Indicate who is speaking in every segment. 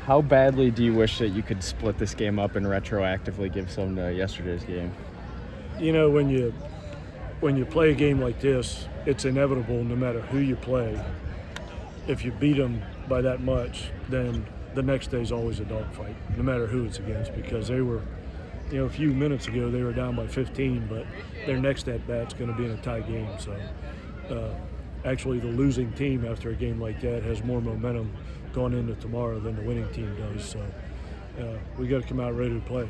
Speaker 1: How badly do you wish that you could split this game up and retroactively give some to yesterday's game?
Speaker 2: You know, when you play a game like this, it's inevitable no matter who you play. If you beat them by that much, then the next day is always a dogfight, no matter who it's against, because they were, a few minutes ago they were down by 15, but their next at-bat's going to be in a tie game. So actually the losing team after a game like that has more momentum going into tomorrow than the winning team does. So we got to come out ready to play.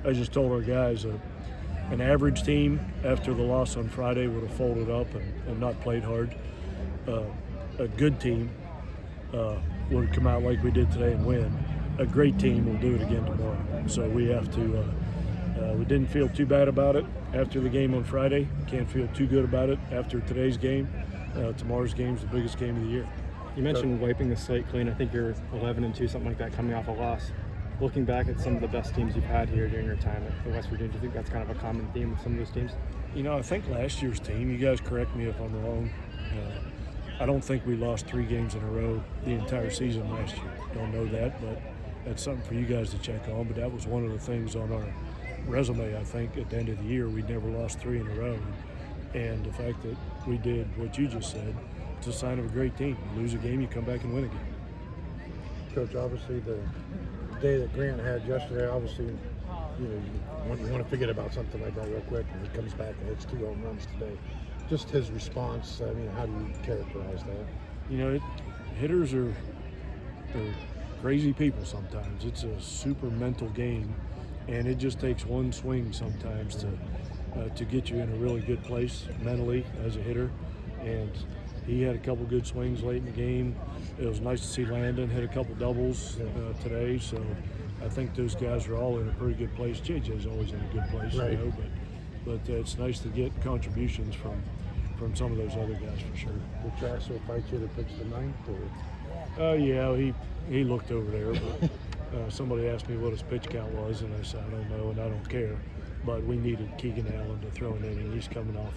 Speaker 2: I just told our guys an average team after the loss on Friday would have folded up and not played hard. A good team would have come out like we did today and win. A great team will do it again tomorrow. So we have to, we didn't feel too bad about it after the game on Friday. Can't feel too good about it after today's game. Tomorrow's game is the biggest game of the year.
Speaker 3: You mentioned wiping the slate clean. I think you're 11-2, something like that, coming off a loss. Looking back at some of the best teams you've had here during your time at West Virginia, do you think that's kind of a common theme with some of those teams?
Speaker 2: I think last year's team, you guys correct me if I'm wrong, I don't think we lost 3 games in a row the entire season last year. Don't know that, but that's something for you guys to check on. But that was one of the things on our resume, I think, at the end of the year. We'd never lost 3 in a row. And the fact that we did what you just said, it's a sign of a great team. You lose a game, you come back and win a game.
Speaker 4: Coach, obviously the day that Grant had yesterday, obviously, you want to forget about something like that real quick, and he comes back and hits 2 home runs today. Just his response, how do you characterize that?
Speaker 2: Hitters are crazy people sometimes. It's a super mental game, and it just takes one swing sometimes to get you in a really good place mentally as a hitter. And he had a couple good swings late in the game. It was nice to see Landon hit a couple doubles today, so I think those guys are all in a pretty good place. JJ's always in a good place,
Speaker 4: right.
Speaker 2: But it's nice to get contributions from some of those other guys for sure.
Speaker 4: Did Traxel fight you to pitch the ninth?
Speaker 2: Yeah, he looked over there, but somebody asked me what his pitch count was, and I said, I don't know, and I don't care. But we needed Keegan Allen to throw an inning. He's coming off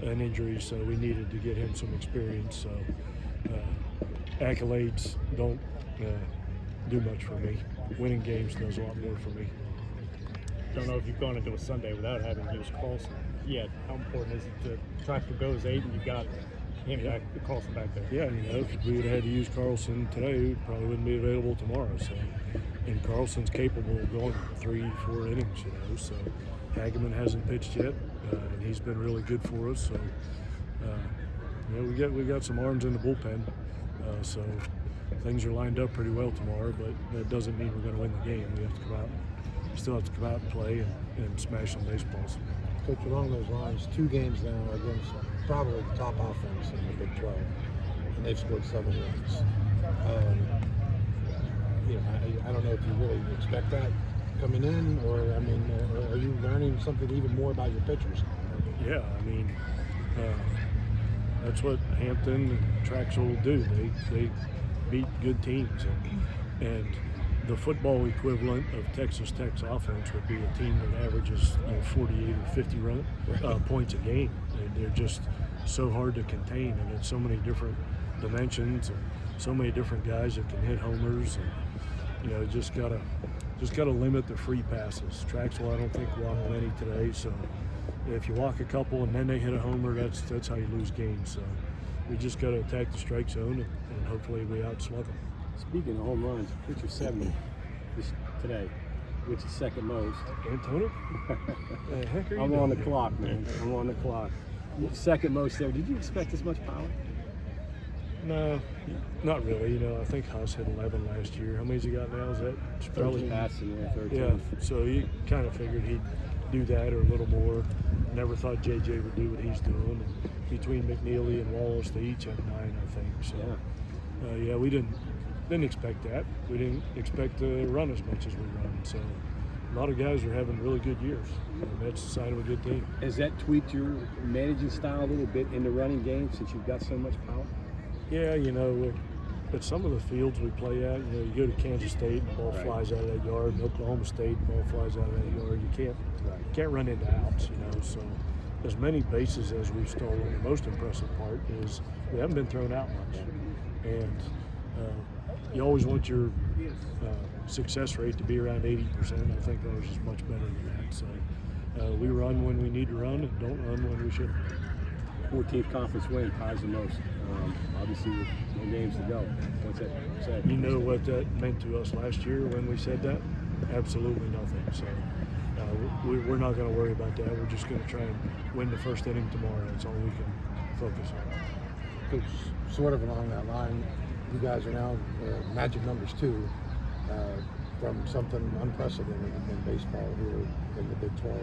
Speaker 2: an injury, so we needed to get him some experience. So accolades don't do much for me. Winning games does a lot more for me.
Speaker 5: Don't know if you've gone into a Sunday without having used Carlson yet. How important is it to try to go 8 and you've got him back, Carlson back there?
Speaker 2: Yeah, if we would have had to use Carlson today, we probably wouldn't be available tomorrow. So, and Carlson's capable of going 3-4 innings, So Hageman hasn't pitched yet, and he's been really good for us. So, we got some arms in the bullpen. So things are lined up pretty well tomorrow, but that doesn't mean we're going to win the game. We still have to come out and play and smash some baseballs.
Speaker 4: Coach, along those lines, 2 games now against probably the top offense in the Big 12, and they've scored 7 runs. I don't know if you really expect that coming in, or are you learning something even more about your pitchers?
Speaker 2: Yeah, that's what Hampton and Traxel will do. They beat good teams, and the football equivalent of Texas Tech's offense would be a team that averages 48 or 50 points a game. They're just so hard to contain, and it's so many different dimensions and so many different guys that can hit homers. And just gotta limit the free passes. Traxel, I don't think walked many today, so if you walk a couple and then they hit a homer, that's how you lose games. So we just gotta attack the strike zone and hopefully we outslug them.
Speaker 5: Speaking of home runs, hit your 70 today, which is second most.
Speaker 2: Antona?
Speaker 5: I'm on the clock, man. I'm on the clock. Second most there. Did you expect this much power?
Speaker 2: No, not really. I think Huss hit 11 last year. How many's he got now? Is that probably
Speaker 5: 13.
Speaker 2: Yeah, so you kind of figured he'd do that or a little more. Never thought JJ would do what he's doing. And between McNeely and Wallace, they each have 9, I think. So, we didn't expect that. We didn't expect to run as much as we run. So a lot of guys are having really good years. And that's a sign of a good team.
Speaker 5: Has that tweaked your managing style a little bit in the running game since you've got so much power?
Speaker 2: Yeah, at some of the fields we play at, you go to Kansas State and the ball flies out of that yard, and Oklahoma State, the ball flies out of that yard. You can't run into outs, So as many bases as we've stolen, the most impressive part is we haven't been thrown out much. And You always want your success rate to be around 80%. I think ours is much better than that. So we run when we need to run and don't run when we shouldn't.
Speaker 6: 14th conference win ties the most. Obviously, with no games to go. What's that say?
Speaker 2: You know what that meant to us last year when we said that? Absolutely nothing. So we're not going to worry about that. We're just going to try and win the first inning tomorrow. That's all we can focus on.
Speaker 4: Coach, sort of along that line, you guys are now magic numbers 2 from something unprecedented in baseball here in the Big 12.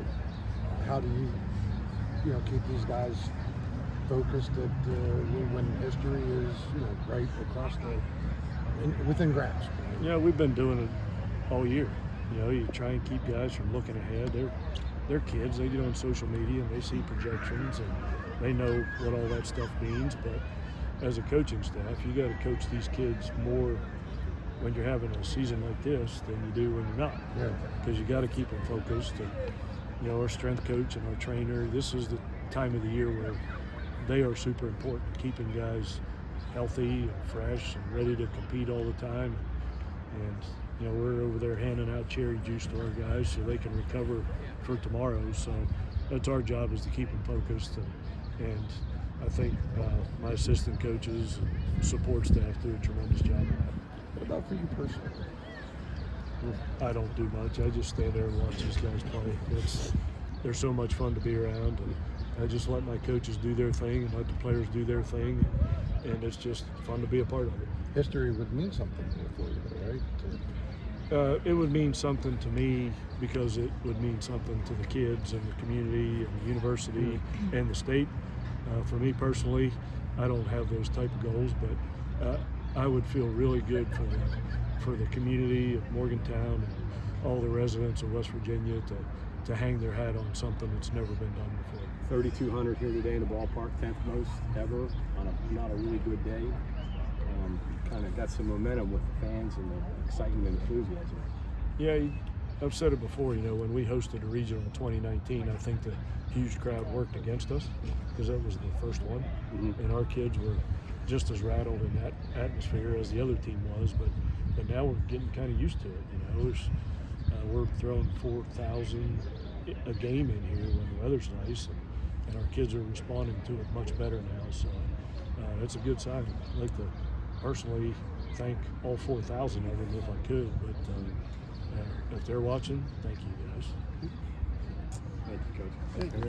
Speaker 4: How do you keep these guys focused when history is right across within grasp?
Speaker 2: Yeah, we've been doing it all year. You try and keep guys from looking ahead. They're kids. They get on social media and they see projections and they know what all that stuff means. But as a coaching staff, you got to coach these kids more when you're having a season like this than you do when you're not.
Speaker 4: Yeah.
Speaker 2: Because you got to keep them focused. And our strength coach and our trainer, this is the time of the year where they are super important, keeping guys healthy and fresh and ready to compete all the time. And we're over there handing out cherry juice to our guys so they can recover for tomorrow. So that's our job, is to keep them focused. And I think my assistant coaches and support staff do a tremendous job of that.
Speaker 4: What about for you personally?
Speaker 2: I don't do much. I just stand there and watch these guys play. They're so much fun to be around, and I just let my coaches do their thing and let the players do their thing, and it's just fun to be a part of it.
Speaker 4: History would mean something for you, though, right?
Speaker 2: It would mean something to me because it would mean something to the kids and the community and the university and the state. For me personally, I don't have those type of goals, but I would feel really good for the community of Morgantown and all the residents of West Virginia to hang their hat on something that's never been done before.
Speaker 6: 3,200 here today in the ballpark, 10th most ever on not a really good day. Kind of got some momentum with the fans and the excitement and enthusiasm.
Speaker 2: Yeah, I've said it before, when we hosted a regional in 2019, I think the huge crowd worked against us because that was the first one. Mm-hmm. And our kids were just as rattled in that atmosphere as the other team was, but now we're getting kind of used to it. We're throwing 4,000 a game in here when the weather's nice, and our kids are responding to it much better now. So that's a good sign. I'd like to personally thank all 4,000 of them if I could, but if they're watching, thank you guys.
Speaker 6: Thank you, Coach.